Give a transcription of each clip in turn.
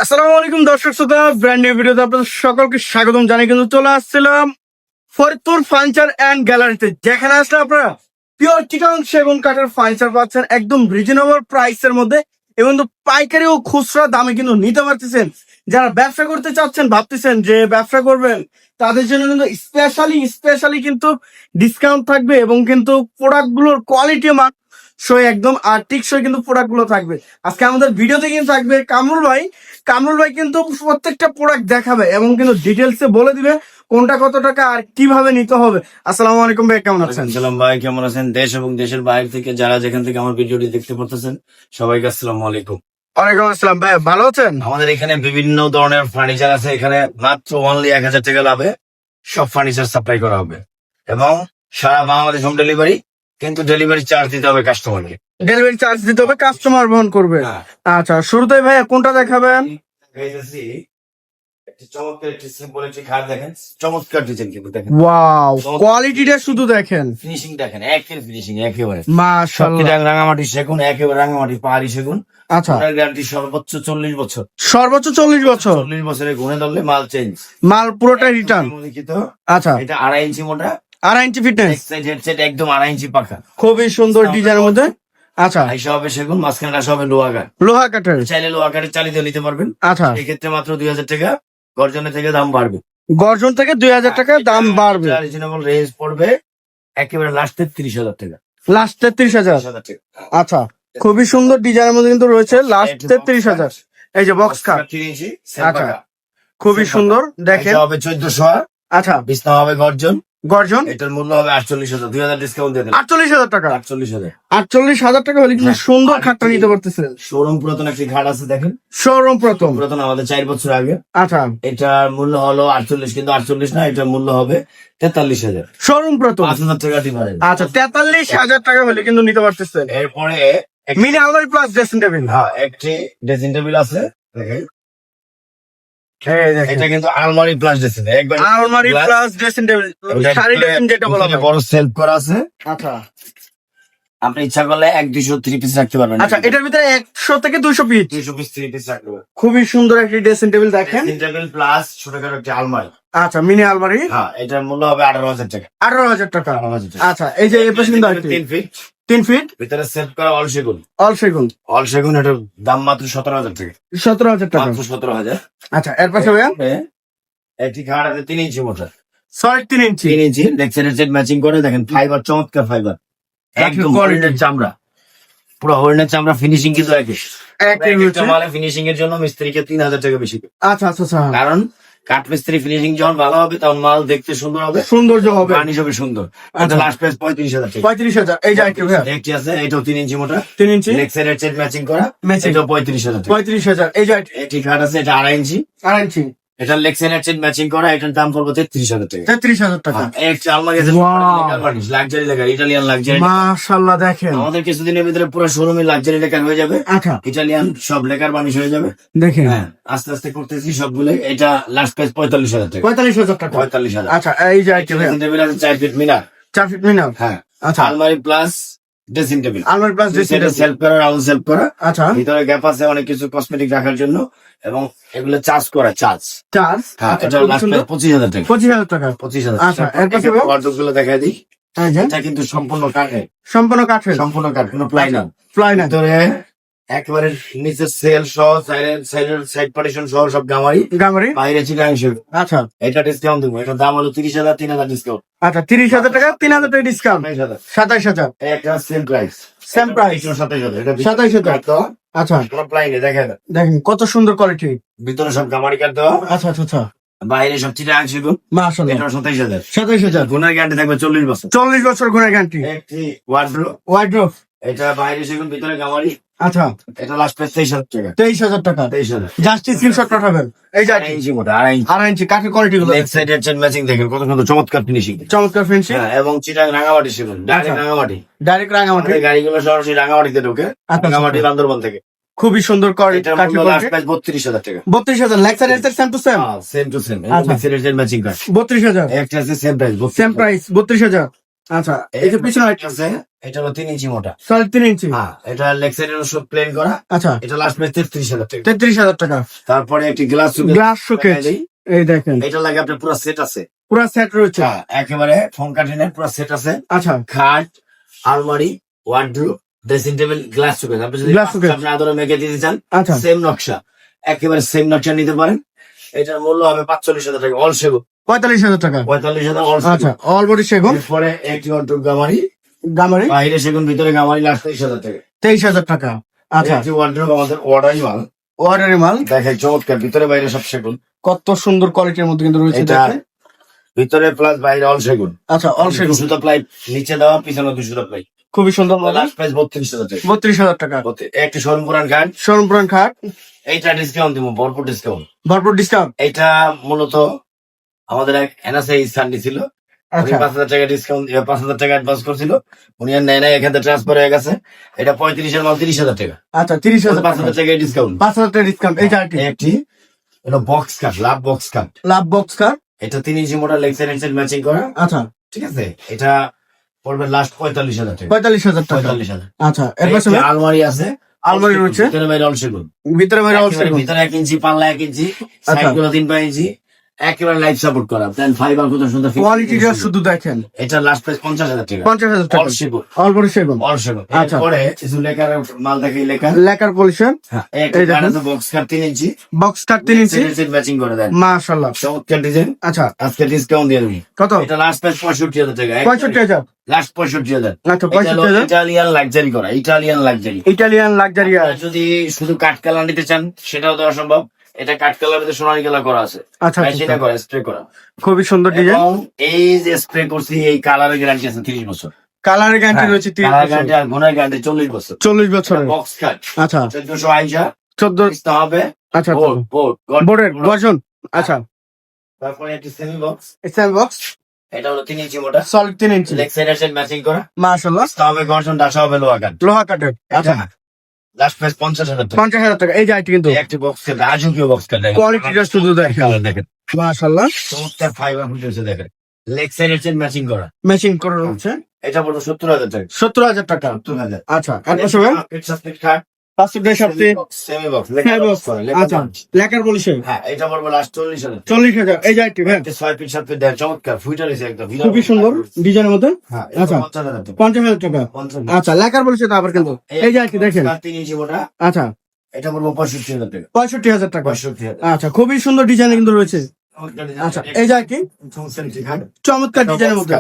আসসালামু আলাইকুম দর্শক শ্রোতা, ব্র্যান্ড নিউ ভিডিওতে আপনাদের সকলকে স্বাগতম জানিয়ে কিন্তু চলে আসছিলাম ফরিদপুর ফার্নিচার এন্ড গ্যালারিতে, যেখানে আসলে আপনারা পিওর চিটাগাং সেগুন কাঠের ফার্নিচার পাচ্ছেন একদম রিজনেবল প্রাইসের মধ্যে এবং পাইকারি ও খুচরা দামে কিন্তু নিতে পারতেছেন। যারা ব্যবসা করতে চাচ্ছেন, ভাবতেছেন যে ব্যবসা করবেন, তাদের জন্য কিন্তু স্পেশালি কিন্তু ডিসকাউন্ট থাকবে এবং কিন্তু প্রোডাক্ট গুলোর কোয়ালিটি মান একদম আর টিকসই কিন্তু প্রোডাক্ট গুলো থাকবে। আজকে আমাদের ভিডিওতে কিন্তু থাকবে কামরুল ভাই কিন্তু প্রত্যেকটা প্রোডাক্ট দেখাবে এবং কিন্তু ডিটেলসে বলে দিবে কোনটা কত টাকা আর কিভাবে নিতে হবে। আসসালামু আলাইকুম ভাই, কেমন আছেন? সালাম ভাই, কেমন আছেন? দেশ এবং দেশের বাইরে থেকে যারা যেখান থেকে আমার ভিডিওটি দেখতে পারতেছেন, সবাইকে আসসালামু আলাইকুম। ওয়ালাইকুম আসসালাম ভাই, ভালো আছেন? আমাদের এখানে বিভিন্ন ধরনের ফার্নিচার আছে। এখানে মাত্র অনলি 1000 টাকা লাভে সব ফার্নিচার সাপ্লাই করা হবে এবং সারা বাংলাদেশ হোম ডেলিভারি, কিন্তু ডেলিভারি চার্জ দিতে হবে কাস্টমারকে। ডেলিভারি চার্জ দিতে হবে, কাস্টমার বহন করবে। হ্যাঁ। আচ্ছা, শুরুতে ভাই কোনটা দেখাবেন? দেখাইতেছি একটি চমৎকার একটি সিম্পল একটি খাট, দেখেন চমৎকার ডিজাইন, কিন্তু দেখেন ওয়াও, কোয়ালিটিটা শুধু দেখেন, ফিনিশিং দেখেন, একের ফিনিশিং একেবারে মাশাআল্লাহ। সবকিছু রাঙামাটি সেগুন, একেবারে রাঙামাটি পাহাড়ি সেগুন। আচ্ছা, গ্যারান্টি সর্বোচ্চ 40 বছর। সর্বোচ্চ 40 বছর। 40 বছরে গুনে ধরলে মাল চেঞ্জ, মাল পুরোটা রিটার্ন। আচ্ছা, এটা 2.5 ইঞ্চি মোটা, 2.5 ইঞ্চি ফিটনেস, হেডসেট একদম 2.5 ইঞ্চি পাকা, খুবই সুন্দর ডিজাইনের মধ্যে। আচ্ছা, আইসা হবে সেগুন, মাঝখানে আসা হবে লোহা কাঠ। লোহা কাঠের। চাইলে লোহা কাঠের চালিত নিতে পারবেন। আচ্ছা, এক্ষেত্রে মাত্র 2000 টাকা গর্জনের থেকে দাম বাড়বে। গর্জন থেকে 2000 টাকা দাম বাড়বে। রিজনেবল রেঞ্জ পড়বে একেবারে লাস্টে 30,000 টাকা। লাস্ট 33,000। 30,000 টাকা। আচ্ছা, খুবই সুন্দর ডিজাইনের মধ্যে কিন্তু রয়েছে লাস্ট 33,000। এই যে বক্স কাট, 3 ইঞ্চি আচ্ছা, খুবই সুন্দর দেখেন। এটা হবে 1400। আচ্ছা, বিছনা হবে গর্জন। গর্জন এটার মূল্য হবে 48,000। 2000 ডিসকাউন্ট দিয়ে দেন। 48,000 টাকা। 48,000। 48,000 টাকা হলে কিন্তু সুন্দর খাটটা নিতে পারতেছেন। শোরুম পুরাতন একটি ঘাট আছে, দেখেন শোরুম প্রথম। পুরাতন, আমাদের 4 বছর আগে। আচ্ছা, এটার মূল্য হলো 48, কিন্তু 48 না, এটার মূল্য হবে 43,000। শোরুম প্রথম। 5,000 টাকা ডিফারেন্স। আচ্ছা, 43,000 টাকা হলে কিন্তু নিতে পারতেছেন। এরপরে মিনি আলমারি প্লাস ড্রেসিং টেবিল। হ্যাঁ, একটি ড্রেসিং টেবিল আছে, দেখেন এই দেখেন, এটা কিন্তু আলমারি প্লাস ড্রেসিং, একবার আলমারি plus dressing table, sari dressing যেটা বলা হয়। বড় সেলফ করা আছে। আচ্ছা, আপনি ইচ্ছা করলে 100-200 3 পিস রাখতে পারবেন। আচ্ছা, এটার ভিতরে 100 থেকে 200 পিস। 200 পিস 3 পিস রাখতে পারবেন। খুবই সুন্দর একটি ড্রেসিং টেবিল দেখেন। ড্রেসিং টেবিল প্লাস ছোটখাটো একটি আলমারি। আচ্ছা, মিনি আলমারি। হ্যাঁ, এটার মূল্য হবে 18,000 টাকা। 18,000 টাকা। 18,000 টাকা। আচ্ছা, এই যে এই পাশে কিন্তু আরেকটি 3 ফিট 3 ফিট ভিতরে সেলফ করা অল সেগুন। অল সেগুন। অল সেগুন, এটার দাম মাত্র 17,000 টাকা। 17,000 টাকা। মাত্র 17,000। আচ্ছা, এর পাশে ভাইয়া একটি খাট আছে 3 ইঞ্চি মোটা। 3.5 ইঞ্চি। 3 ইঞ্চি লেক্সারের সেট ম্যাচিং করে, দেখেন ফাইবার, চমৎকার ফাইবার, একদম quality। হরিণের চামড়া, পুরো হরিণের চামড়া। ফিনিশিং কিন্তু একই। একই একটা হচ্ছে। মালে ফিনিশিং এর জন্য মিস্ত্রিকে 3,000 টাকা বেশি দেবে। আচ্ছা আচ্ছা আচ্ছা, কারণ কাঠ মিস্ত্রি ফিনিশিং যখন ভালো হবে, তখন মাল দেখতে সুন্দর হবে, সৌন্দর্য হবে। বার্নিশ হবে সুন্দর। আচ্ছা। লাস্ট প্রাইস 35,000 টাকা। 35,000। এই যে আরেকটি ভাইয়া একটি আছে, এটাও 3 ইঞ্চি মোটা, 3 ইঞ্চি লেক্সারের সেট ম্যাচিং করা, Matching। এটাও 35,000 টাকা। 35,000। এই যে আরেকটি একটি খাট আছে, এটা 2.5 ইঞ্চি, 2.5 ইঞ্চি এটা লেক্সারের সেট ম্যাচিং করা, এটার দাম পড়বে 33,000 টাকা। 33,000 টাকা। একটি আলমারি আছে, Wow। Luxury lacquer, Italian luxury. মাশাআল্লাহ দেখেন, আমাদের কিছুদিনের ভিতরে পুরো শোরুমে লাক্সারি লেকার হয়ে যাবে, আচ্ছা ইটালিয়ান সব লেকার বানিশ হয়ে যাবে। দেখেন, হ্যাঁ, আস্তে আস্তে করতেছি সবগুলো। এটা লাস্ট প্রাইস 45,000 টাকা। 45,000 টাকা। 45,000। আচ্ছা, এই যে আরেকটি ভাইয়া টেবিল আছে 4 ফিট মিনার। 4 ফিট মিনার। হ্যাঁ, আচ্ছা, আলমারি প্লাস ড্রেসিং টেবিল, আলমারি প্লাস ড্রেসিং টেবিল। সেলফ করা, রাউন্ড সেলফ করা। আচ্ছা, ভিতরে গ্যাপ আছে অনেক কিছু কসমেটিক রাখার জন্য, এবং এগুলো চার্জ করা, চার্জ। চার্জ। হ্যাঁ, আচ্ছা, এটা খুব লাস্ট সুন্দর। প্রাইস 25,000 টাকা। 25,000 টাকা। 25,000। আচ্ছা, এর পাশে ভাইয়া? ওয়ার্ডরোব গুলো দেখাই দিই। এই যে এটা কিন্তু সম্পূর্ণ কাঠের, সম্পূর্ণ কাঠের, সম্পূর্ণ কাঠ, কোনো প্লাই না। ফ্লাই না। ভিতরে একেবারে নিচের সেল সহ, সাইড পার্টিশন সহ সব গামারি, গামারি। বাইরে চিটাং সেগুন। আচ্ছা এটা ডিসকাউন্ট দেবো, এটার দাম হলো 30,000, 3,000 ডিসকাউন্ট। আচ্ছা, 30,000 টাকা, 3,000 টাকা ডিসকাউন্ট, 27,000। 27,000। একটা সেম প্রাইস, সেম প্রাইস, 27,000। এটা 27,000। আচ্ছা, কোনো প্লাই নেই, দেখেন দেখেন কত সুন্দর কোয়ালিটি। ভিতরে সব গামারি কাঠ দেওয়া, আচ্ছা আচ্ছা আচ্ছা, বাইরে সব চিটাং সেগুন। মাশাআল্লাহ। এটা 27,000। 27,000। গুণের গ্যারান্টি থাকবে 40 বছর। 40 বছর গুণের গ্যারান্টি। একটি ওয়ার্ডরোব, ওয়াইড্রোপ। এটা বাইরে সেগুন, ভিতরে গামারি। আচ্ছা, এটা লাস্ট প্রাইস 23,000 টাকা। 23,000 টাকা। 23,000। জাস্ট স্ক্রিনশট পাঠাবেন। এই যে 2.5 ইঞ্চি মোটা, 2.5 ইঞ্চি। 2.5 ইঞ্চি কাঠের কোয়ালিটি গুলো লেফট সাইডের চেন ম্যাচিং দেখেন, কত সুন্দর চমৎকার ফিনিশিং। চমৎকার ফিনিশিং। হ্যাঁ, এবং চিটাং রাঙামাটি সেগুন, ডাইরেক্ট আচ্ছা। রাঙামাটি। ডাইরেক্ট রাঙামাটি। আমাদের গাড়িগুলো সরাসরি রাঙামাটিতে ঢোকে, আচ্ছা, রাঙামাটি বান্দরবান থেকে। খুবই সুন্দর এটার কাঠের মূল্য লাস্ট কোয়ালিটি। প্রাইস 32,000 টাকা। 32,000। লেক্সার এর same to same. Same to same, আচ্ছা। Matching card. 32,000। একটা আছে সেম প্রাইস, সেম প্রাইস 32,000। আচ্ছা এই যে পিছনে আরেকটা আছে, এটা হলো 3 ইঞ্চি মোটা। 3.5 ইঞ্চি। হ্যাঁ, এটা লেগ সাইডের সব প্লেন করা। আচ্ছা এটা লাস্ট প্রাইস 33,000 টাকা। 33,000 টাকা। তারপরে একটি গ্লাস গ্লাস শোকেস, এই দেখেন এটা লাগে আপনার পুরো সেট আছে। পুরো সেট রয়েছে। হ্যাঁ, একেবারে ফোন কার্টেনের পুরো সেট আছে। আচ্ছা খাট, আলমারি, wardrobe, dressing table, glass showcase. আপনি যদি Glass showcase। আপনি আদরে মেকে দিতে চান, আচ্ছা সেম নকশা, একেবারে সেম নকশা নিতে পারেন। এটার মূল্য হবে 45,000 টাকা। অল সেগুন 45,000 টাকা। 45,000 অল সেগুন। আচ্ছা অল বডি সেগুন, এরপরে একটি ওয়ার্ডরোব গামারি, গামারি বাইরে সেগুন, ভিতরে গামারি, লাস্ট 23,000 টাকা। 23,000 টাকা। আচ্ছা একটি ওয়ার্ডরোব আমাদের অর্ডারই মাল, অর্ডারি মাল, দেখেন চমৎকার, ভিতরে বাইরে সব সেগুন। কত সুন্দর কোয়ালিটির মধ্যে কিন্তু রয়েছে। এটা দেখেন ভিতরে প্লাস বাইরে অল সেগুন। আচ্ছা অল সেগুন, সুতো প্লাই নিচে দেওয়া, পিছনে 200 প্লাই। খুবই সুন্দর মডেল। লাস্ট প্রাইস 32,000 টাকা। 32,000 টাকা। একটি শোরুম পুরান গান, শোরুম পুরান খাট, এইটা ডিসকাউন্ট দিব, ভরপুর ডিসকাউন্ট। ভরপুর ডিসকাউন্ট। এটা মূলত আমাদের এক এনএসএ স্থানটি ছিল, উনি আচ্ছা 5,000 টাকা ডিসকাউন্ট, 5,000 টাকা অ্যাডভান্স করছিল, উনি আর নেয় নাই, এখান থেকে ট্রান্সফার হয়ে গেছে। এটা 35,000 মাল 30,000 টাকা। আচ্ছা 30,000 টাকা। 5,000 টাকা ডিসকাউন্ট। 5,000 টাকা ডিসকাউন্ট। এইটা আর কি একটি এটা বক্স কাট, লাভ বক্স কাট। লাভ বক্স কার। এটা 3 ইঞ্চি মোটা, লেগ সাইড ম্যাচিং করা। আচ্ছা ঠিক আছে, এটা পড়বে লাস্ট 45,000 টাকা। 45,000 টাকা। 45,000। আচ্ছা এর পাশে একটি আলমারি আছে, আলমারি রয়েছে, ভিতরে বাইরে অল সেগুন। ভিতরে বাইরে অল সেগুন। ভিতরে 1 ইঞ্চি, পাল্লা 1 ইঞ্চি, আচ্ছা। সাইড গুলো 3 ইঞ্চি, একেবারে লাইফ সাপোর্ট করা। দেন ফাইবার কত সুন্দর fit কোয়ালিটিটা করেছে। শুধু দেখেন। এটা লাস্ট প্রাইস 50,000 টাকা। 50,000 টাকা। অল সেগুন। অল বডি সেগুন। অল সেগুন। আচ্ছা। এরপরে কিছু লেখার মাল দেখে লেখার। লেকার পলিশন, এই দেখেন। বক্স কাট 3 ইঞ্চি, বক্স কাট 3 ইঞ্চি। ম্যাচিং করে দেন। মাশাআল্লাহ। চমৎকার ডিজাইন। আচ্ছা আজকে ডিসকাউন্ট দিয়ে দেবো। কত? এটা লাস্ট প্রাইস 65,000 টাকা। 65,000। লাস্ট 65,000। আচ্ছা 65,000। ইটালিয়ান লাক্সারি করা, ইটালিয়ান লাক্সারি। Italian luxury. যদি শুধু কাঠ কালার নিতে চান, সেটাও দেওয়া সম্ভব। এটা কাঠ কালার ভিতরে সোনালী কালার করা আছে, আচ্ছা মেশিনে করা, স্প্রে করা। খুবই সুন্দর ডিজাইন। এবং এই যে স্প্রে করছি, এই কালারের গ্যারান্টি আছে 30 বছর। কালারের গ্যারান্টি রয়েছে 30 কালার বছর। গ্যারান্টি আর গুণের গ্যারান্টি 40 বছর। 40 বছরের। বক্স কাট আচ্ছা 1400 আইসা 14। কিস্তা হবে। আচ্ছা বোর্ড বোর্ড বোর্ডের গর্জন। আচ্ছা তারপরে একটি সেমি বক্স, স্ট্যান্ড বক্স এটা হলো 3 ইঞ্চি মোটা, সলিড 3 ইঞ্চি। লেগ সাইড সাইড ম্যাচিং করা। মাশাআল্লাহ। কিস্তা হবে গর্জন, ডাসা হবে লোহা কাট। লোহা কাটের। আচ্ছা লাস্ট প্রাইস 50,000 টাকা। 50,000 টাকা। এই যে আইটি কিন্তু এই একটি বক্স কাট, রাজকীয় বক্স কাট। কোয়ালিটিটা শুধু দেখেন। কালার দেখেন, মাশাআল্লাহ। চমৎকার ফাইবার ফুটেছে দেখেন। লেগ সাইড সাইড ম্যাচিং করা। ম্যাচিং করে রয়েছে। এটা পড়বে 70,000 টাকা। 70,000 টাকা। 70,000। আচ্ছা এর পাশে প্লাস্টিক সাথে সেমি বক্স, আচ্ছা লেকার পলিশন। হ্যাঁ, এটা পড়বে লাস্ট 40,000। 40,000। এই যে আইটি ভাই 6 ফিট 7 ফিট দেয়, চমৎকার ফুটার হয়েছে একদম। খুবই সুন্দর ডিজাইনের মধ্যে। হ্যাঁ, আচ্ছা। 50,000 টাকা। 50,000 টাকা। 50,000। আচ্ছা লেকার পলিশন আবার কিন্তু এই যে আইটি দেখেন। 3 ইঞ্চি মোটা, আচ্ছা এটা পড়বে 65,000 টাকা। 65,000 টাকা। 65,000। আচ্ছা খুবই সুন্দর ডিজাইন কিন্তু রয়েছে। আচ্ছা এই যে আইটি চমৎকার একটি খাট। চমৎকার ডিজাইনের মধ্যে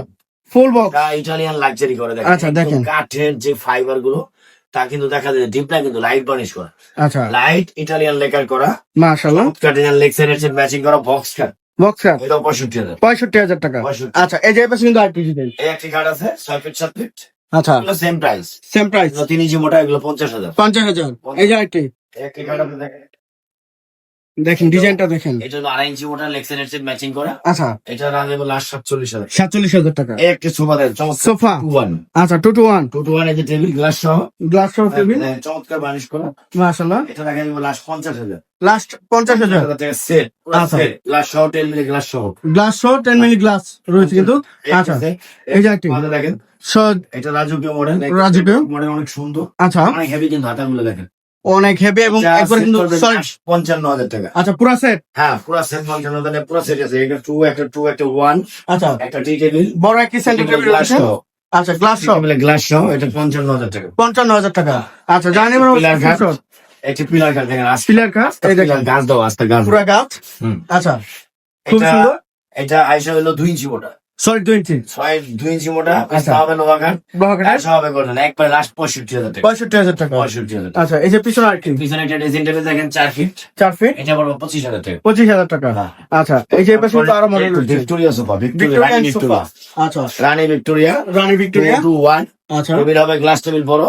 ফুল বক্স। এটা ইটালিয়ান লাক্সারি করে দেখেন। আচ্ছা, দেখেন। একদম কাঠের যে ফাইবার গুলো, তা কিন্তু দেখা যায় ডিপ না, কিন্তু লাইট বার্নিশ করা, আচ্ছা লাইট ইটালিয়ান লেকার করা। মাশাআল্লাহ। চমৎকার design, leg side side matching করা বক্স কাট। বক্স কাট এটা 65,000। 65,000 টাকা। 65,000। আচ্ছা এই যে এর পাশে কিন্তু আইটি ডিজাইন। এই একটি কাঠ আছে 6 ফিট 7 ফিট, আচ্ছা সেম প্রাইস। সেম প্রাইস 3 ইঞ্চি মোটা, এগুলো 50,000। 50,000। এই যে আইটি একটি কাঠ আপনি দেখেন, দেখেন ডিজাইনটা দেখেন। এটা হলো 2.5 ইঞ্চি মোটা, লেগ সাইড সাইড ম্যাচিং করা। আচ্ছা এটা রাখবে লাস্ট 47,000। 47,000 টাকা। এই একটি সোফা দেন, চমৎকার সোফা। 2-1 আচ্ছা 2 to 1 2-1 এই যে টেবিল গ্লাস সহ, গ্লাস সহ টেবিল। চমৎকার বার্নিশ করা। মাশাআল্লাহ। এটা রাখা যাবে লাস্ট 50,000। লাস্ট 50,000। টাকা সেট, আচ্ছা। সেট গ্লাস সহ 10 মিলি গ্লাস সহ। গ্লাস সহ 10 মিলি গ্লাস রয়েছে কিন্তু। আচ্ছা এই যে আইটি ভালো দেখেন, এটা রাজকীয় মডেল। রাজকীয় মডেল অনেক সুন্দর, আচ্ছা অনেক হেভি, কিন্তু হাতাগুলো দেখেন অনেক হেভি এবং যা একবার set কিন্তু করবেন সলিড। 55,000 টাকা। আচ্ছা পুরো সেট। হ্যাঁ, পুরো সেট 55,000, পুরো সেট আছে। একটা 2, একটা 2, একটা 1, আচ্ছা একটা টি টেবিল, বড় একটি সেন্টার টেবিল গ্লাস রয়েছে। সহ। আচ্ছা গ্লাস সহ টেবিলে গ্লাস সহ, এটা 55,000 টাকা। 55,000 টাকা। আচ্ছা জানি আমরা পিলার কাঠ, একটি পিলার কাঠ দেখেন, আস্তে পিলার কাট এই দেখেন গাছ দাও, আস্তে গাছ। পুরো গাছ। হুম। আচ্ছা খুব এটা সুন্দর। এটা আইসা হলো 2 ইঞ্চি মোটা, সলিড 2 ইঞ্চি। 2 ইঞ্চি মোটা, আচ্ছা। হবে লোহা কাঠ, বহকাটা গাছ হবে করবেন একবার লাস্ট 65,000 টাকা। 65,000 টাকা। 65,000 টাকা। আচ্ছা এই যে পিছনে আরেকটি পিছনে একটা ড্রেসিং টেবিল দেখেন 4 ফিট, 4 ফিট এটা পড়বে 25,000 টাকা। 25,000 টাকা। হ্যাঁ। আচ্ছা এই যে পাশে কিন্তু আরো মডেল রয়েছে। ভিক্টোরিয়া সোফা, ভিক্টোরিয়া ভিক্টোরিয়ান রানী সোফা। ভিক্টোরিয়া, আচ্ছা রানী ভিক্টোরিয়া রানী ভিক্টোরিয়া। 2-1 আচ্ছা টেবিল হবে, গ্লাস টেবিল বড়,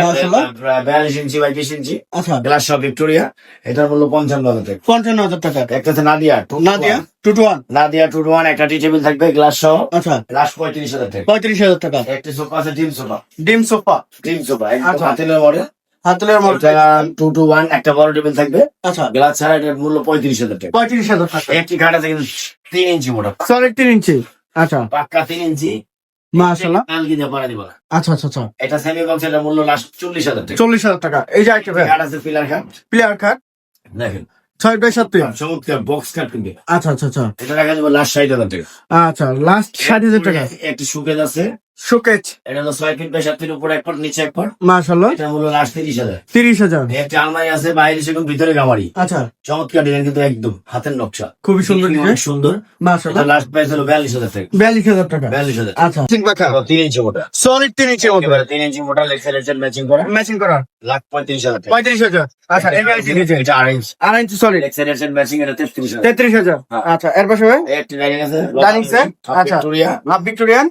মাশাআল্লাহ। 42 ইঞ্চি বাই 20 ইঞ্চি, আচ্ছা গ্লাস সব ভিক্টোরিয়া। এটার মূল্য 55,000 টাকা। 55,000 টাকা। একটা আছে নাদিয়া 2-1, নাদিয়া 2 to 1। নাদিয়া 2-1, একটা টি টেবিল থাকবে গ্লাস সহ, আচ্ছা লাস্ট 35,000 টাকা। 35,000 টাকা। একটা সোফা আছে ডিম সোফা, ডিম সোফা ডিম সোফা একদম আচ্ছা। হাতিলের মডেল। হাতলের মডেল। এটা 2-1, একটা বড় টেবিল থাকবে, আচ্ছা গ্লাস ছাড়া, এটার মূল্য 35,000 টাকা। 35,000 টাকা। একটি খাট আছে কিন্তু 3 ইঞ্চি মোটা, সলিড 3 ইঞ্চি। আচ্ছা পাক্কা 3 ইঞ্চি, মাশাআল্লাহ। কালকে দিয়ে পরে দিব না। আচ্ছা আচ্ছা আচ্ছা, এটা সেমি বক্স, এটা মূল্য লাস্ট 40,000 টাকা। 40,000 টাকা। এই যে আইটেম কাঠ আছে, পিলার কাঠ প্লেয়ার কার্ড দেখেন, 6x7। চমৎকার বক্স কাঠ কিন্তু। আচ্ছা আচ্ছা আচ্ছা এটা রাখা যাবে লাস্ট 60,000 টাকা। আচ্ছা, লাস্ট 60,000 টাকা। একটি সুকেজ আছে, শোকেজ এটা হলো 6 ফিট বাই 7 ফিট, উপরে এক ফুট নিচে এক ফুট। মাশাআল্লাহ, এটা মূল্য লাস্ট 30,000। 30,000। একটা আলমারি আছে, বাইরে সেগুন, ভিতরে গামারি। আচ্ছা, চমৎকার ডিজাইন কিন্তু, একদম হাতের নকশা, খুবই সুন্দর অনেক ডিজাইন, সুন্দর। মাশাআল্লাহ। এটা লাস্ট প্রাইস হলো 42,000 টাকা। 42,000 টাকা। 42,000। আচ্ছা, সিং পাখা 3 ইঞ্চি মোটা, সলিড 3 ইঞ্চি মতো একেবারে 3 ইঞ্চি মোটা, লেক্সারের ম্যাচিং করা, ম্যাচিং করা, লাখ 35,000 টাকা। 35,000। আচ্ছা, এটা এটা 2.5 ইঞ্চি 2.5 ইঞ্চি সলিড, লেক্সারের ম্যাচিং, এটা 33,000। 33,000। হ্যাঁ। আচ্ছা, এর পাশে ভাই একটি ডাইনিং আছে, ডাইনিং সেট। আচ্ছা, ভিক্টোরিয়া, হাফ ভিক্টোরিয়ান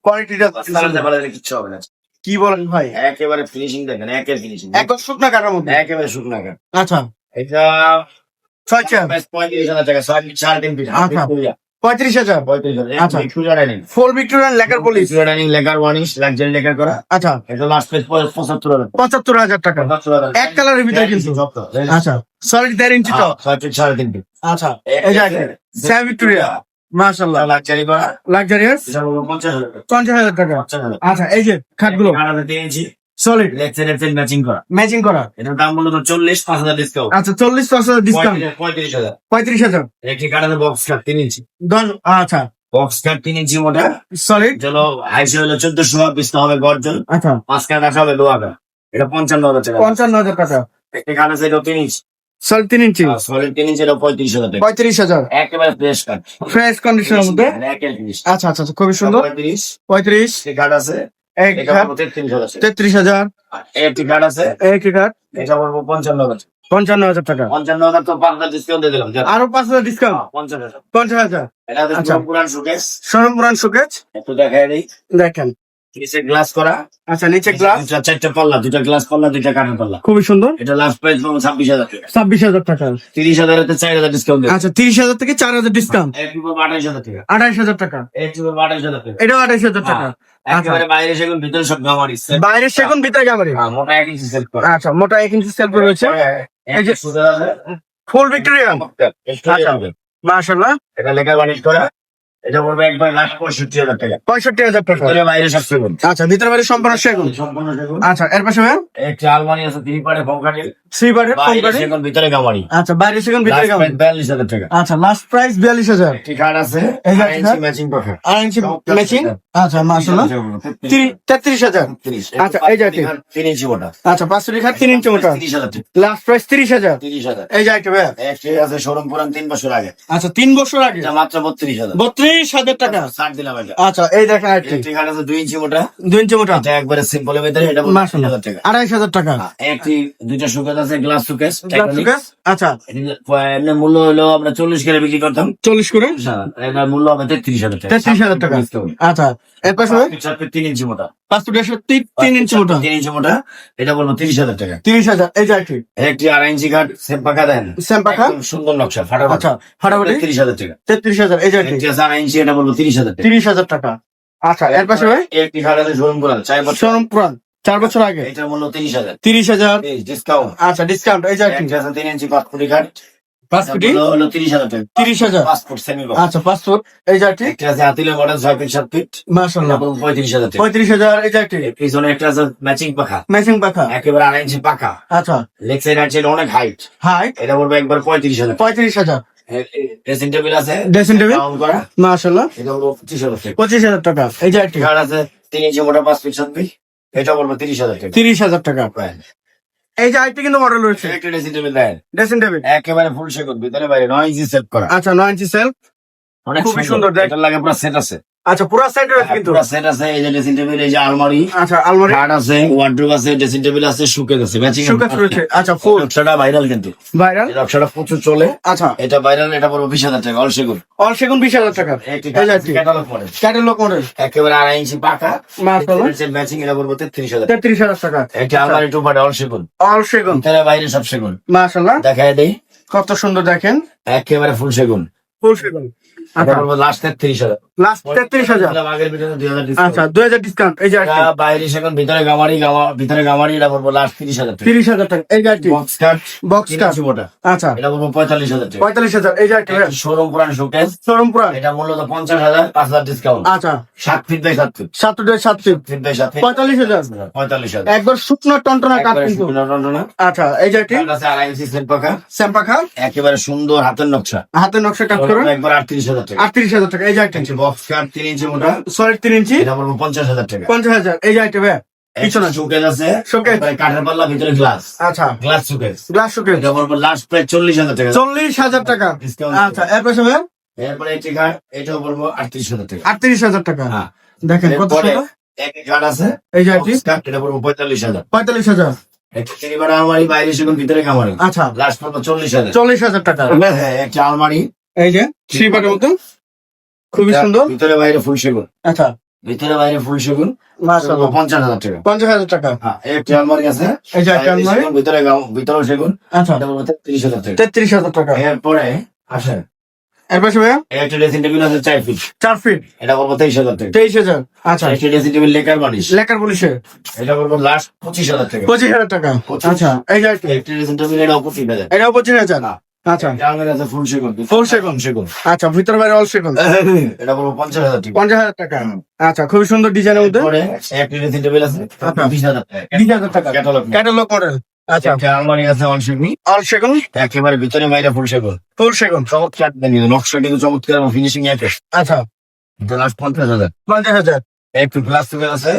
কোয়ালিটিটা সালাদে বালাদে কিচ্ছু হবে না। কি বলেন ভাই? একেবারে ফিনিশিং দেখেন, একের ফিনিশিং, একদম শুকনা কাটার মধ্যে। একেবারে শুকনা কাঠ। আচ্ছা, এটা 6 চেয়ার প্রাইস 35,000 টাকা, 6 ফিট 3.5 ফিট। আচ্ছা। ভিক্টোরিয়া 35,000। 35,000। আচ্ছা। Victoria dining, full Victorian lacquer polish. Victoria dining lacquer varnish, luxury lacquer করা। আচ্ছা, এটা লাস্ট প্রাইস 75,000 টাকা। 75,000 টাকা। 75,000 এক কালারের ভিতরে কিন্তু। আচ্ছা, solid 1.5 inch top. 6 feet 3.5 feet. আচ্ছা, এই যে স্যাম ভিক্টোরিয়া, মাশাআল্লাহ, লাক্সারি করা, লাক্সারিয়াস, এটা হলো 50,000 টাকা। 50,000 টাকা। 50,000। আচ্ছা, এই যে খাটগুলো কানাডা 3 ইঞ্চি সলিড লেক্সারি ম্যাচিং করা। ম্যাচিং করা। এটার দাম মূলত 40, 5,000 ডিসকাউন্ট। আচ্ছা, 40,000 ডিসকাউন্ট, 35,000। 35,000। একটি কানাডা বক্স কাট 3 ইঞ্চি, আচ্ছা, বক্স কাট 3 ইঞ্চি মোটা, সলিড। চলো হাইসে হলো 1400, পিছনে হবে গর্জন, আচ্ছা, 5 কাঠ আসা হবে লোহাটা। এটা 55,000 টাকা। 55,000 টাকা। একটি কাঠ আছে, এটা 3 ইঞ্চি, সলিড 3 ইঞ্চি, সলিড 3 ইঞ্চি, এটা 35,000 টাকা। 35,000। একেবারে ফ্রেশ কাঠ, ফ্রেশ কন্ডিশনের মধ্যে। একের ফিনিশ। আচ্ছা আচ্ছা আচ্ছা, খুবই সুন্দর। 35 35, একটি কাঠ আছে, এক এটা খাট বলবো 33,000 টাকা। 33,000, একটি কাঠ আছে, এক খাট এটা বলবো 55,000 টাকা। 55,000 টাকা। 55,000 তো 5,000 ডিসকাউন্ট দিয়ে দিলাম। আরো 5,000 ডিসকাউন্ট, 50,000। 50,000। এটা হচ্ছে আচ্ছা। পুরান শোকেস, সরমপুরান শোকেজ একটু দেখাই দিই। দেখেন। নিচে গ্লাস করা, আচ্ছা, নিচে গ্লাস, 4টা পাল্লা, 2টা গ্লাস পাল্লা, 2টা কাঠের পাল্লা। খুবই সুন্দর। এটা লাস্ট প্রাইস পাবো 26,000 টাকা। 26,000 টাকা। 30,000 এতে 4,000 ডিসকাউন্ট দেবো। আচ্ছা, 30,000 থেকে 4,000 ডিসকাউন্ট, এক পিপো 28,000 টাকা। 28,000 টাকা। এক পিপো 28,000 টাকা। এটাও 28,000 টাকা। আচ্ছা, একেবারে বাইরে সেগুন, ভিতরে সব গামারি। বাইরে সেগুন, ভিতরে গামারি। মোটা 1 ইঞ্চি সেট করা। আচ্ছা, মোটা 1 ইঞ্চি সেলফ রয়েছে। এই যে সুতা আছে, ফুল ভিক্টোরিয়ান, আচ্ছা। মাশাআল্লাহ। এটা লেখা বানিশ করা, এটা বলবো একবার লাস্ট 65,000 টাকা। 65,000 টাকা। ভিতরে বাইরে সব সেগুন, আচ্ছা, ভিতরে বাইরে সম্পূর্ণ সেগুন। সম্পূর্ণ সেগুন। আচ্ছা, এর পাশে ভাই একটা আলমারি আছে, 3 পারে ফোকাটি, 3 বারের বাইরে কোম্পানি। সেগুন, ভিতরে গামারি। আচ্ছা, বাইরে সেগুন, ভিতরে লাস্ট গামারি। প্রাইস 42,000 টাকা। আচ্ছা, লাস্ট প্রাইস 42,000। একটি কার্ড আছে, এই যে 8 ইঞ্চি কাঠ। ম্যাচিং পাখা। 8 ইঞ্চি ম্যাচিং। আচ্ছা, মাশাআল্লাহ, 33,000। আচ্ছা, এই যে আইটেম। 3 ইঞ্চি মোটা। আচ্ছা, 500 খাট 3 ইঞ্চি মোটা। 30,000 টাকা। Last price 30,000। 30,000। এই যে আইটেম ভাই। একটি আছে শোরুম পুরান 3 বছর আগে, আচ্ছা, 3 বছর আগে, এটা মাত্র 32,000। 32,000 টাকা। ছাড় দিলাম এটা। আচ্ছা, এই দেখেন আইটেম, একটি কার্ড আছে 2 ইঞ্চি মোটা, 2 ইঞ্চি মোটা, এটা একবারে সিম্পল এর ভিতরে, এটা মাশাআল্লাহ, 30,000 টাকা। 2,500 টাকা। একটি 2টা সুকেস আছে, গ্লাস সুকেস। Glass showcase. আচ্ছা, এমনি মূল্য হলো আমরা 40 করে বিক্রি করতাম, 40 করে, এটার মূল্য হবে 33,000 টাকা। 33,000 টাকা। আচ্ছা, এর পাশে ভাই 3 ইঞ্চি মোটা, 5 ফুট 3 ইঞ্চি মোটা, 3 ইঞ্চি মোটা, এটা বলবো 30,000 টাকা। 30,000। এই যে আইটেম, একটি 2.5 ইঞ্চি কাঠ, সেম পাখা দেন, সেম পাখা। একদম সুন্দর নকশা, ফাটাফাটি। আচ্ছা, ফাটাফাটি 30,000 টাকা। 33,000। এই যে আইটেম, একটি আছে 2.5 ইঞ্চি, এটা বলবো 30,000 টাকা। 30,000 টাকা। আচ্ছা, এর পাশে ভাই একটি কাঠ আছে শোরুম পুরান 4 বছর, সরমপুরান 4 বছর আগে, এটার মূল্য 30,000। 30,000। ডিসকাউন্ট। আচ্ছা, ডিসকাউন্ট। এই যে আইটেম, একটি আছে 3 ইঞ্চি 5 ফুটি কাঠ, 5 ফুটি, মূল্য হলো 30,000 টাকা। 30,000। 5 ফুট সেমি বক্স। আচ্ছা, 5 ফুট। এই যে আইটেম, একটি আছে হাতিলের মডেল 6 ফিট 7 ফিট, এটা মাশাআল্লাহ, বলবো 35,000 টাকা। 35,000। এই যে আইটেম, পিছনে একটা আছে ম্যাচিং পাখা, ম্যাচিং পাখা। একেবারে 2.5 ইঞ্চি পাখা, আচ্ছা, লেগ সাইড আছে, এটা অনেক হাইট, হাই এটা বলবো একবার 35,000। 35,000। ড্রেসিং টেবিল আছে, ড্রেসিং টেবিল, রাউন্ড করা, মাশাআল্লাহ, এটা বলবো 25,000 টাকা। 25,000 টাকা। এই যে আইটেম, কার্ড আছে 3 ইঞ্চি মোটা 5 ফিট 7 ফিট, এটা বলবো 30,000 টাকা। 30,000 টাকা। এই যে আইটেম কিন্তু মডেল রয়েছে, একটা ড্রেসিং টেবিল দেন, ড্রেসিং টেবিল। একেবারে ফুল সেগুন, ভিতরে বাইরে 9 ইঞ্চি সেট করা, আচ্ছা, 9 ইঞ্চি সেলফ, অনেক খুবই সুন্দর, দেখ। এটা লাগে পুরো সেট আছে, আচ্ছা, পুরো সেট রয়েছে কিন্তু। পুরো সেট আছে। এই যে ড্রেসিং টেবিল, এই যে আলমারি, আচ্ছা, আলমারি, কার্ড আছে, ওয়ার্ড্রোব আছে, ড্রেসিং টেবিল আছে, শোকেস আছে, ম্যাচিং শোকেস রয়েছে। আচ্ছা, ফুল নকশাটা ভাইরাল কিন্তু, ভাইরাল। এই নকশাটা প্রচুর চলে, আচ্ছা, এটা ভাইরাল, এটা বলবো 20,000 টাকা। অল সেগুন, অল সেগুন 20,000 টাকা। একটি এই যে item, catalogue model, catalogue model, একেবারে 2.5 ইঞ্চি পাকা, মাশাআল্লাহ, ম্যাচিং, এটা বলবো 33,000। 33,000 টাকা। একটি আলমারি টু পারে, অল সেগুন, অল সেগুন, ভিতরে বাইরে সব সেগুন। মাশাআল্লাহ, দেখায় দেই, কত সুন্দর দেখেন। একেবারে ফুল সেগুন, ফুল সেগুন। এটা আচ্ছা পড়বো লাস্ট 33,000। লাস্ট 33,000। আগের ভিডিওতে 2,000 আচ্ছা 2,000 ডিসকাউন্ট। এই যে এটা বাইরে সেখানে ভিতরে গামারি এটা পড়বো লাস্ট 30,000 টাকা। 30,000 টাকা এই গাড়িটি। Box cut box cut. মোটা আচ্ছা এটা পড়বো 45,000 টাকা। 45,000 এই গাড়িটি। শোরুম পুরান শোকেস শোরুম পুরান। এটা মূলত 50,000, 5,000 ডিসকাউন্ট। আচ্ছা 7 feet by 7 feet. 7 feet 7 feet 45,000। 45,000 একবার শুকনো টনটনা কাঠ কিন্তু। আচ্ছা এই গাড়িটি আড়াই ইঞ্চি সেট পাকা স্যাম্পাখা একেবারে সুন্দর হাতের নকশা হাতের নকশা কাজ করে একবার 38,000 টাকা। 38,000 টাকা এই গাড়িটি। বক্স কাট 3 ইঞ্চি মোটা সলিড 3 ইঞ্চি এটা পড়বো 50,000 টাকা। 50,000 এই গাড়িটি ভাই। পিছনে শোকেস আছে শোকেস। একবারে কাঠের পাল্লা ভিতরে গ্লাস আচ্ছা শোকেস গ্লাস শোকেস এটা পড়বো লাস্ট প্রায় 40,000 টাকা 40,000 টাকা। ডিসকাউন্ট। আচ্ছা এর পাশে ভাই এরপরে একটি কাঠ এটাও পড়বো 38,000 টাকা। 38,000 টাকা। হ্যাঁ দেখেন কত এরপরে সুন্দর একটি কাঠ আছে এই গাড়িটি। বক্স কাট এটা পড়বো 45,000। 45,000। একটা তিনবার আলমারি বাইরে সেগুন ভিতরে কামারি আচ্ছা লাস্ট পড়বো 40,000। 40,000 টাকা। হ্যাঁ একটা আলমারি এই যে থ্রি পার্টের মতো খুবই সুন্দর। ভিতরে বাইরে ফুল সেগুন আচ্ছা ভিতরে বাইরে ফুল সেগুন মাশাআল্লাহ 50,000 টাকা। 50,000 টাকা। হ্যাঁ একটা আলমারি আছে এই যে একটা বাইরে আলমারি। সেগুন, ভিতরেও সেগুন আচ্ছা এটা পড়বো 33,000 টাকা। 33,000 টাকা। এরপরে আসেন এর পাশে ভাইয়া একটা ড্রেসিং টেবিল আছে 4 ফিট 4 ফিট এটা পড়বো 23,000 টাকা। 23,000। আচ্ছা একটা dressing table lacquer varnish lacquer পুলিশে এটা পড়বো লাস্ট 25,000 টাকা। 25,000 টাকা। 25,000 আচ্ছা এই গাড়িটি একটা ড্রেসিং টেবিল এটাও 25,000। এটাও 25,000। আচ্ছা একটা আলমারি আছে ফুল সেগুন ফুল সেগুন। সেগুন আচ্ছা ভিতরে বাইরে অল সেগুন। এটা পড়বো 50,000 টাকা। 50,000 টাকা। আচ্ছা খুবই সুন্দর ডিজাইনের মধ্যে। এরপরে একটা ড্রেসিং টেবিল আছে আচ্ছা। 20,000 টাকা। 20,000 টাকা ক্যাটালগ ক্যাটালগ মডেল। আচ্ছা একটা আলমারি আছে অন সেগুন অল সেগুন একেবারে ভিতরে বাইরে ফুল সেগুন ফুল সেগুন। চমৎকার কিন্তু নকশা কিন্তু চমৎকার এবং ফিনিশিং একে আচ্ছা এটা লাস্ট 50,000। 50,000 একটু গ্লাস থেকে আছে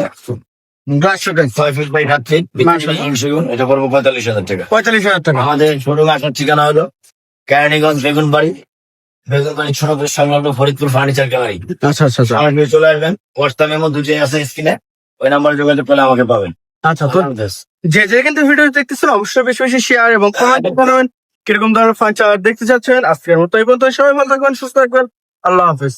glass showcase 6 feet by 7 feet মাশাআল্লাহ। সেগুন এটা পড়বো 45,000 টাকা। 45,000 টাকা। আমাদের শোরুম আসার ঠিকানা হলো কেরানীগঞ্জ বেগুনবাড়ি ছোট সংলগ্ন ফরিদপুর ফার্নিচার গ্যালারি। আচ্ছা আচ্ছা আচ্ছা আমার চলে আসবেন হোয়াটসঅ্যাপ মেমো দুটোই আছে স্ক্রিনে ওই নাম্বারে যোগাযোগ করলে আমাকে পাবেন। আচ্ছা তো যে যেখান থেকে ভিডিও দেখতেছেন অবশ্যই বেশি বেশি শেয়ার এবং কমেন্ট করবেন কিরকম ধরনের ফার্নিচার দেখতে চাচ্ছেন। আজকের মতো এই পর্যন্ত সবাই ভালো থাকবেন সুস্থ থাকবেন আল্লাহ হাফেজ।